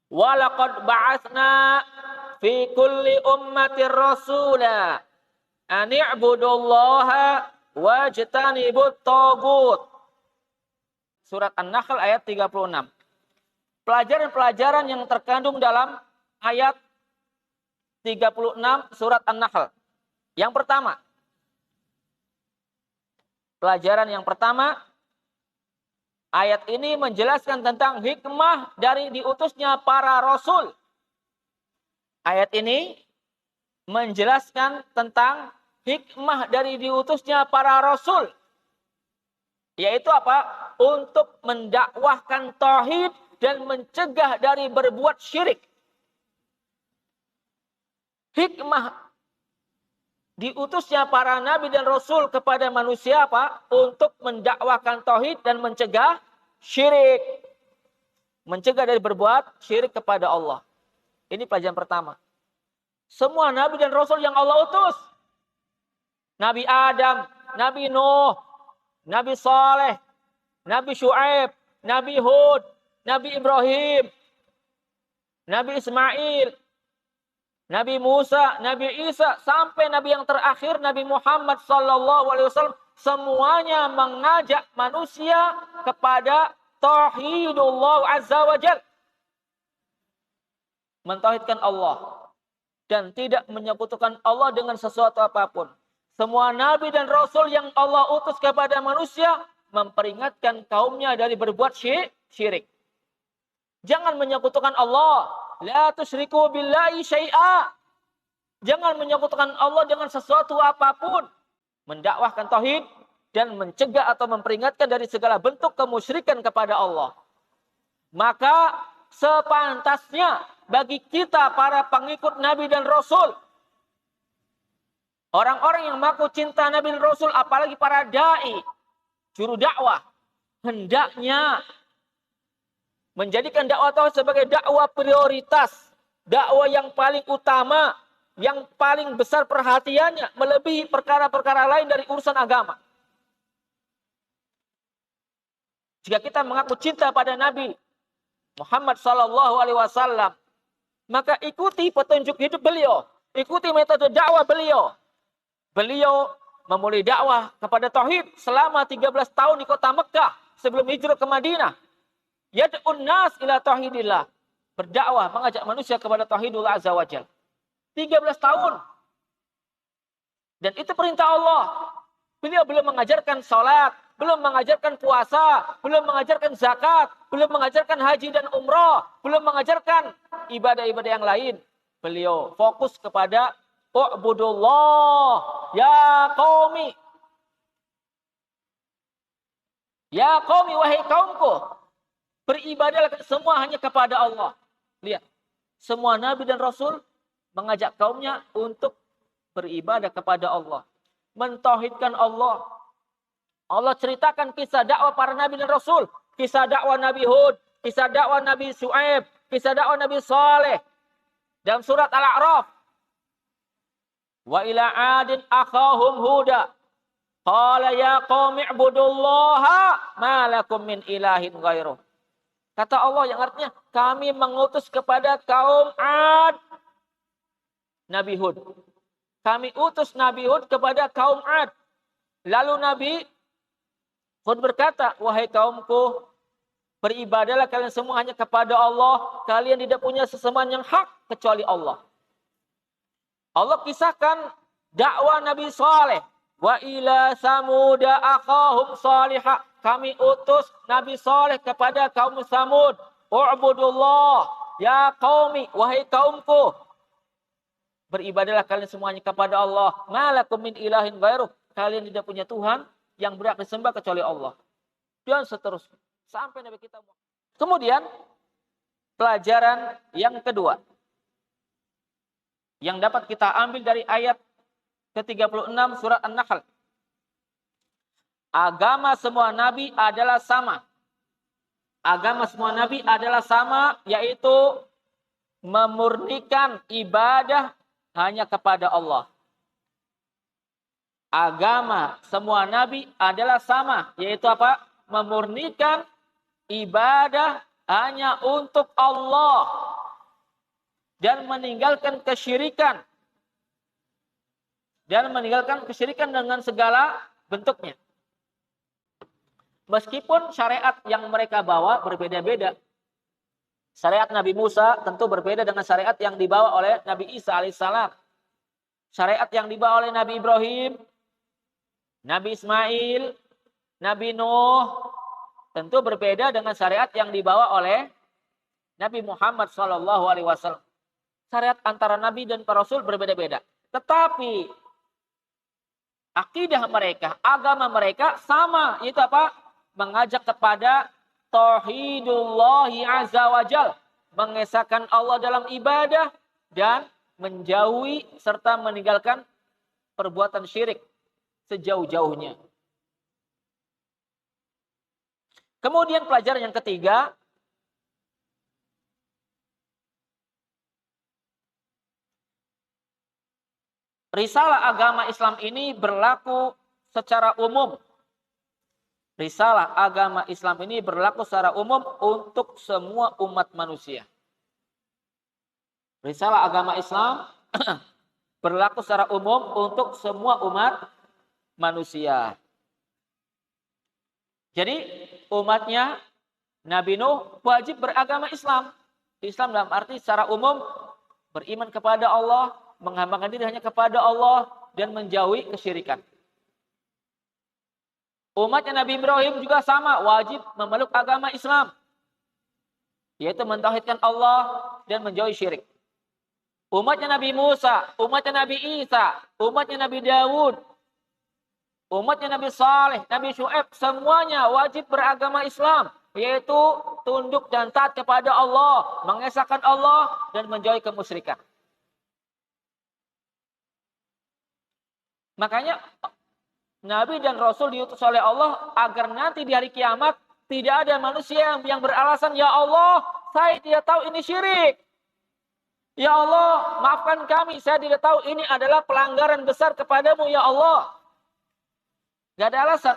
Walaqad ba'atsna fi kulli ummatir rasula an i'budullaha wajtanibut tagut. Surat An-Nahl ayat 36. Pelajaran-pelajaran yang terkandung dalam ayat 36 surat An-Nahl. Yang pertama, pelajaran yang pertama, ayat ini menjelaskan tentang hikmah dari diutusnya para rasul. Ayat ini menjelaskan tentang hikmah dari diutusnya para rasul. Yaitu apa? Untuk mendakwahkan tauhid dan mencegah dari berbuat syirik. Hikmah diutusnya para nabi dan rasul kepada manusia apa? Untuk mendakwahkan tauhid dan mencegah syirik. Mencegah dari berbuat syirik kepada Allah. Ini pelajaran pertama. Semua nabi dan rasul yang Allah utus. Nabi Adam, Nabi Nuh, Nabi Saleh, Nabi Syuaib, Nabi Hud, Nabi Ibrahim, Nabi Ismail, Nabi Musa, Nabi Isa, sampai Nabi yang terakhir, Nabi Muhammad SAW, semuanya mengajak manusia kepada tauhidullah azza wa jal. Mentauhidkan Allah. Dan tidak menyekutukan Allah dengan sesuatu apapun. Semua nabi dan rasul yang Allah utus kepada manusia memperingatkan kaumnya dari berbuat syirik. Jangan menyekutukan Allah. La tusyriku billahi syai'a. Jangan menyekutukan Allah dengan sesuatu apapun. Mendakwahkan tauhid dan mencegah atau memperingatkan dari segala bentuk kemusyrikan kepada Allah. Maka sepantasnya bagi kita para pengikut Nabi dan Rasul, orang-orang yang mengaku cinta Nabi dan Rasul, apalagi para da'i, juru dakwah, hendaknya menjadikan dakwah tauhid sebagai dakwah prioritas, dakwah yang paling utama, yang paling besar perhatiannya, melebihi perkara-perkara lain dari urusan agama. Jika kita mengaku cinta pada Nabi Muhammad SAW, maka ikuti petunjuk hidup beliau, ikuti metode dakwah beliau. Beliau memulai dakwah kepada tauhid selama 13 tahun di kota Mekah sebelum hijrah ke Madinah. Yad'un nas ila tauhidillah. Berdakwah, mengajak manusia kepada tauhidullah azza wajal. 13 tahun. Dan itu perintah Allah. Beliau belum mengajarkan salat, belum mengajarkan puasa, belum mengajarkan zakat, belum mengajarkan haji dan umrah, belum mengajarkan ibadah-ibadah yang lain. Beliau fokus kepada U'budullah ya qaumi. Ya qaumi, wahai kaumku. Beribadahlah semua hanya kepada Allah. Lihat. Semua nabi dan rasul mengajak kaumnya untuk beribadah kepada Allah. Mentauhidkan Allah. Allah ceritakan kisah dakwah para nabi dan rasul. Kisah dakwah Nabi Hud. Kisah dakwah Nabi Syuaib. Kisah dakwah Nabi Saleh. Dalam surat Al-A'raf. Wa ila adin akhahum huda. Qala ya qaumi ibudullaha ma lakum min ilahin ghairuh. Kata Allah yang artinya, kami mengutus kepada kaum Ad Nabi Hud. Kami utus Nabi Hud kepada kaum Ad. Lalu Nabi Hud berkata, wahai kaumku, beribadahlah kalian semua hanya kepada Allah. Kalian tidak punya sesembahan yang hak kecuali Allah. Allah kisahkan dakwah Nabi Saleh. Wa ila samuda akhahum salihah. Kami utus Nabi Saleh kepada kaum Samud. U'budullah ya qaumi, wahai kaumku. Beribadahlah kalian semuanya kepada Allah. Malakum min ilahin ghairuh. Kalian tidak punya Tuhan yang berhak disembah kecuali Allah. Dan seterusnya. Sampai Nabi kita. Kemudian pelajaran yang kedua yang dapat kita ambil dari ayat ke-36 surat An-Nahl. Agama semua nabi adalah sama. Agama semua nabi adalah sama, yaitu memurnikan ibadah hanya kepada Allah. Agama semua nabi adalah sama, yaitu apa? Memurnikan ibadah hanya untuk Allah. dan meninggalkan kesyirikan. Dan meninggalkan kesyirikan dengan segala bentuknya. Meskipun syariat yang mereka bawa berbeda-beda. Syariat Nabi Musa tentu berbeda dengan syariat yang dibawa oleh Nabi Isa alaihissalam. Syariat yang dibawa oleh Nabi Ibrahim, Nabi Ismail, Nabi Nuh, tentu berbeda dengan syariat yang dibawa oleh Nabi Muhammad SAW. Syariat antara Nabi dan para Rasul berbeda-beda. Tetapi akidah mereka, agama mereka sama. Itu apa? Mengajak kepada Tauhidullahi Azza wa Jal. Mengesahkan Allah dalam ibadah dan menjauhi serta meninggalkan perbuatan syirik sejauh-jauhnya. Kemudian pelajaran yang ketiga, risalah agama Islam ini berlaku secara umum. Risalah agama Islam ini berlaku secara umum untuk semua umat manusia. Risalah agama Islam berlaku secara umum untuk semua umat manusia. Jadi umatnya Nabi Nuh wajib beragama Islam. Islam dalam arti secara umum beriman kepada Allah, menghambakan diri hanya kepada Allah, dan menjauhi kesyirikan. Umatnya Nabi Ibrahim juga sama, wajib memeluk agama Islam. Yaitu mentauhidkan Allah dan menjauhi syirik. Umatnya Nabi Musa, umatnya Nabi Isa, umatnya Nabi Dawud, umatnya Nabi Saleh, Nabi Syuaib, semuanya wajib beragama Islam. Yaitu tunduk dan taat kepada Allah, mengesahkan Allah, dan menjauhi kemusyrikan. Makanya Nabi dan Rasul diutus oleh Allah agar nanti di hari kiamat tidak ada manusia yang beralasan, ya Allah, saya tidak tahu ini syirik. Ya Allah, maafkan kami, saya tidak tahu ini adalah pelanggaran besar kepadamu, ya Allah. Gak ada alasan.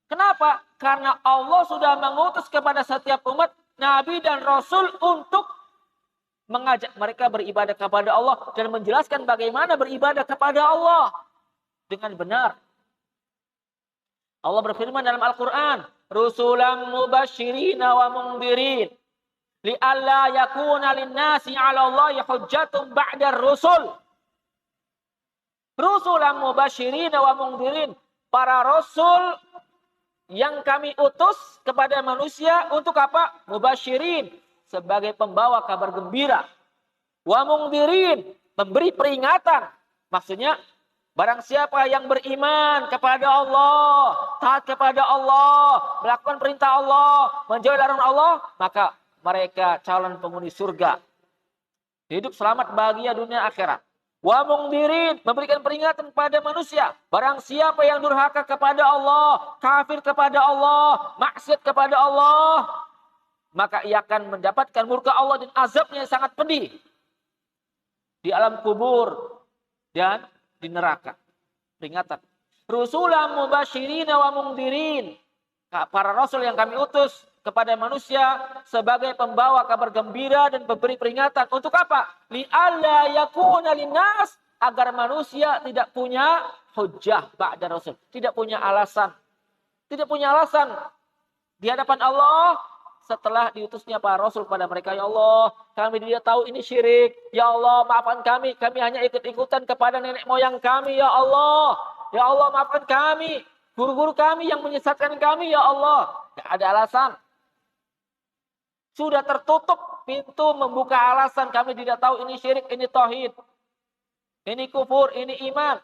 Kenapa? Karena Allah sudah mengutus kepada setiap umat, Nabi dan Rasul untuk mengajak mereka beribadah kepada Allah dan menjelaskan bagaimana beribadah kepada Allah dengan benar. Allah berfirman dalam Al-Quran, Rusulam mubashirina wa mungdirin, li'alla yakuna linnasi 'ala Allahi hujjatun ba'da rusul. Rusulam mubashirina wa mungdirin, para rasul yang kami utus kepada manusia untuk apa? Mubashirin, sebagai pembawa kabar gembira. Wa mungdirin, memberi peringatan. Maksudnya, barang siapa yang beriman kepada Allah, taat kepada Allah, melakukan perintah Allah, menjauhi larangan Allah, maka mereka calon penghuni surga. Hidup selamat bahagia dunia akhirat. Wa mungdirin, memberikan peringatan kepada manusia. Barang siapa yang durhaka kepada Allah, kafir kepada Allah, maksiat kepada Allah, maka ia akan mendapatkan murka Allah dan azabnya yang sangat pedih di alam kubur dan di neraka. Peringatan. Rusulam mubashirina wa mungdirin. Para rasul yang kami utus kepada manusia sebagai pembawa kabar gembira dan memberi peringatan. Untuk apa? Li'alla yakuna linnas, agar manusia tidak punya hujjah ba'da rasul. Tidak punya alasan. Tidak punya alasan di hadapan Allah setelah diutusnya para rasul pada mereka. Ya Allah, kami tidak tahu ini syirik. Ya Allah, maafkan kami. Kami hanya ikut-ikutan kepada nenek moyang kami. Ya Allah. Ya Allah, maafkan kami. Guru-guru kami yang menyesatkan kami. Ya Allah. Tidak ada alasan. Sudah tertutup pintu membuka alasan. Kami tidak tahu ini syirik, ini tauhid, ini kufur, ini iman.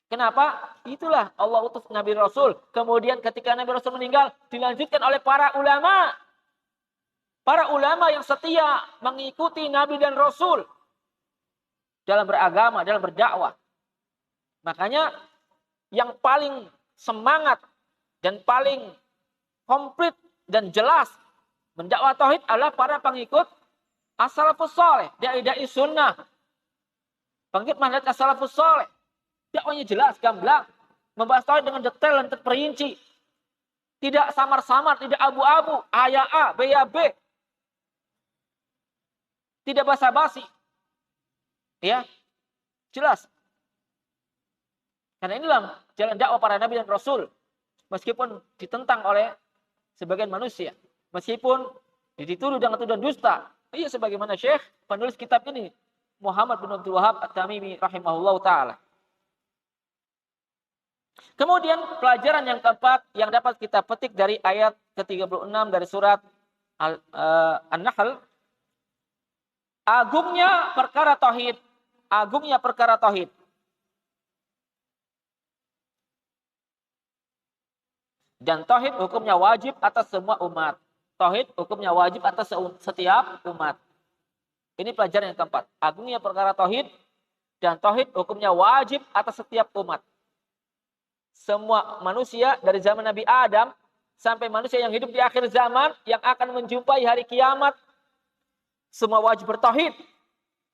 Kenapa? Itulah Allah utus Nabi Rasul. Kemudian ketika Nabi Rasul meninggal, dilanjutkan oleh para ulama. Para ulama yang setia mengikuti Nabi dan Rasul dalam beragama, dalam berdakwah. Makanya yang paling semangat dan paling komplit dan jelas mendakwah tauhid adalah para pengikut as-salafus saleh, dai-dai sunnah. Pengikut manhaj as-salafus saleh. Dakwahnya jelas, gamblang, membahas tauhid dengan detail dan terperinci. Tidak samar-samar, tidak abu-abu, A ya A, B ya B. Tidak basa-basi. Ya, jelas. Karena inilah jalan dakwah para nabi dan rasul. Meskipun ditentang oleh sebagian manusia. Meskipun dituduh dengan tuduhan dusta. Iya, sebagaimana Syekh penulis kitab ini, Muhammad bin Abdul Wahab At-Tamimi rahimahullah ta'ala. Kemudian pelajaran yang keempat yang dapat kita petik dari ayat ke-36 dari surat An-Nahl. Agungnya perkara tauhid. Agungnya perkara tauhid. Dan tauhid hukumnya wajib atas semua umat. Tauhid hukumnya wajib atas setiap umat. Ini pelajaran yang keempat. Agungnya perkara tauhid dan tauhid hukumnya wajib atas setiap umat. Semua manusia dari zaman Nabi Adam sampai manusia yang hidup di akhir zaman yang akan menjumpai hari kiamat, semua wajib bertauhid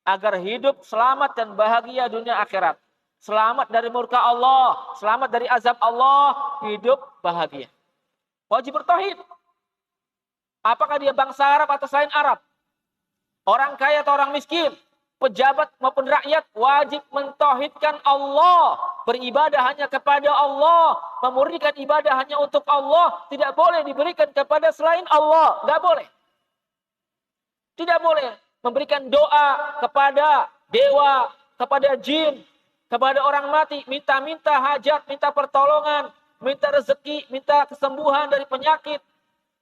agar hidup selamat dan bahagia dunia akhirat. Selamat dari murka Allah, selamat dari azab Allah, hidup bahagia. Wajib bertauhid. Apakah dia bangsa Arab atau selain Arab? Orang kaya atau orang miskin, pejabat maupun rakyat wajib mentauhidkan Allah, beribadah hanya kepada Allah, memurnikan ibadah hanya untuk Allah, tidak boleh diberikan kepada selain Allah, tidak boleh. Tidak boleh memberikan doa kepada dewa, kepada jin, kepada orang mati, minta-minta hajat, minta pertolongan, minta rezeki, minta kesembuhan dari penyakit,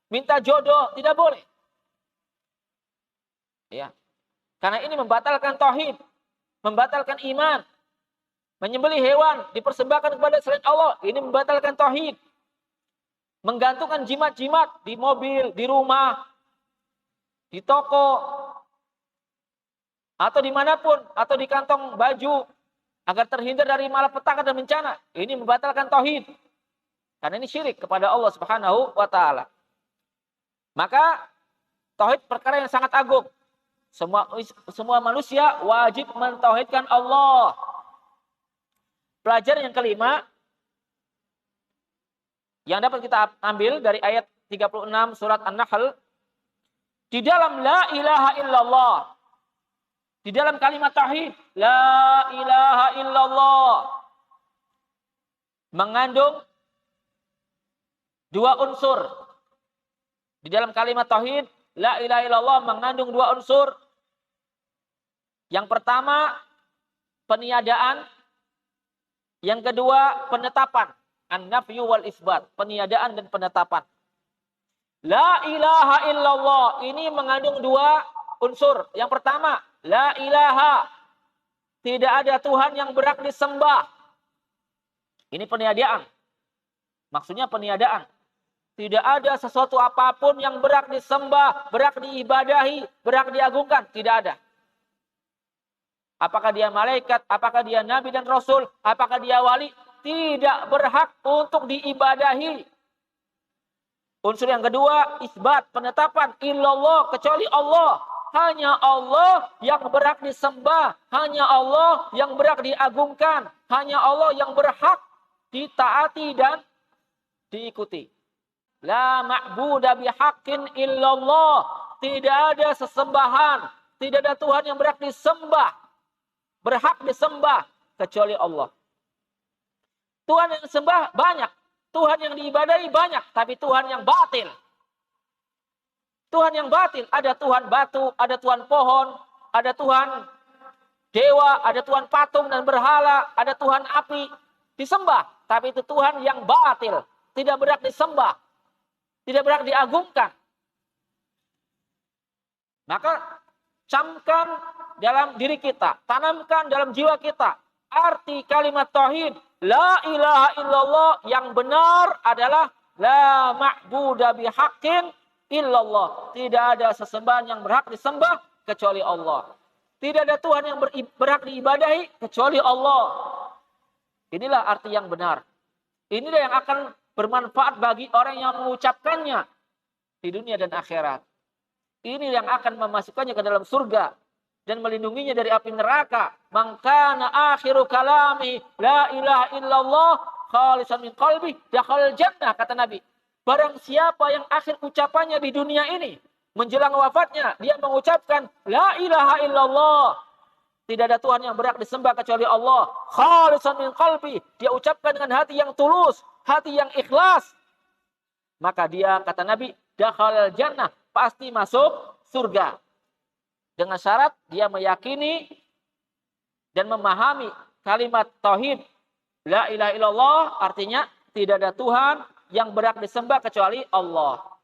minta jodoh, tidak boleh. Ya. Karena ini membatalkan tauhid, membatalkan iman. Menyembelih hewan dipersembahkan kepada selain Allah, ini membatalkan tauhid. Menggantungkan jimat-jimat di mobil, di rumah, di toko, atau dimanapun, atau di kantong baju, agar terhindar dari malapetaka dan bencana. Ini membatalkan tauhid. Karena ini syirik kepada Allah Subhanahu wa taala. Maka tauhid perkara yang sangat agung. Semua manusia wajib mentauhidkan Allah. Pelajaran yang kelima yang dapat kita ambil dari ayat 36 surat An-Nahl, di dalam la ilaha illallah, di dalam kalimat tauhid, la ilaha illallah, mengandung dua unsur. Di dalam kalimat tauhid, la ilaha illallah mengandung dua unsur. Yang pertama, peniadaan. Yang kedua, penetapan. An-nafyu wal isbat. Peniadaan dan penetapan. La ilaha illallah. Ini mengandung dua unsur. Yang pertama, la ilaha. Tidak ada Tuhan yang berhak disembah. Ini peniadaan. Maksudnya peniadaan. Tidak ada sesuatu apapun yang berhak disembah, berhak diibadahi, berhak diagungkan. Tidak ada. Apakah dia malaikat, apakah dia nabi dan rasul, apakah dia wali, tidak berhak untuk diibadahi. Unsur yang kedua, isbat, penetapan, illallah, kecuali Allah. Hanya Allah yang berhak disembah, hanya Allah yang berhak diagungkan, hanya Allah yang berhak ditaati dan diikuti. La ma'buda bihaqqin illallah. Tidak ada sesembahan, tidak ada Tuhan yang berhak disembah, berhak disembah kecuali Allah. Tuhan yang disembah banyak, Tuhan yang diibadahi banyak, tapi Tuhan yang batil. Tuhan yang batil, ada Tuhan batu, ada Tuhan pohon, ada Tuhan dewa, ada Tuhan patung dan berhala, ada Tuhan api, disembah, tapi itu Tuhan yang batil, tidak berhak disembah, tidak berhak diagungkan. Maka camkan dalam diri kita, tanamkan dalam jiwa kita arti kalimat tauhid la ilaha illallah yang benar adalah la ma'buda bihaqqin illallah. Tidak ada sesembahan yang berhak disembah kecuali Allah. Tidak ada Tuhan yang berhak diibadahi kecuali Allah. Inilah arti yang benar. Inilah yang akan bermanfaat bagi orang yang mengucapkannya di dunia dan akhirat. Ini yang akan memasukkannya ke dalam surga dan melindunginya dari api neraka. Mangkana akhiru kalami la ilaha illallah khalisan min qalbi dakhalal jannah, kata Nabi. Barang siapa yang akhir ucapannya di dunia ini menjelang wafatnya dia mengucapkan la ilaha illallah, tidak ada Tuhan yang berhak disembah kecuali Allah, khalisan min qalbi, dia ucapkan dengan hati yang tulus, hati yang ikhlas, maka dia, kata Nabi, dakhalal jannah, pasti masuk surga. Dengan syarat dia meyakini dan memahami kalimat tauhid la ilaha illallah, artinya tidak ada Tuhan yang berhak disembah kecuali Allah.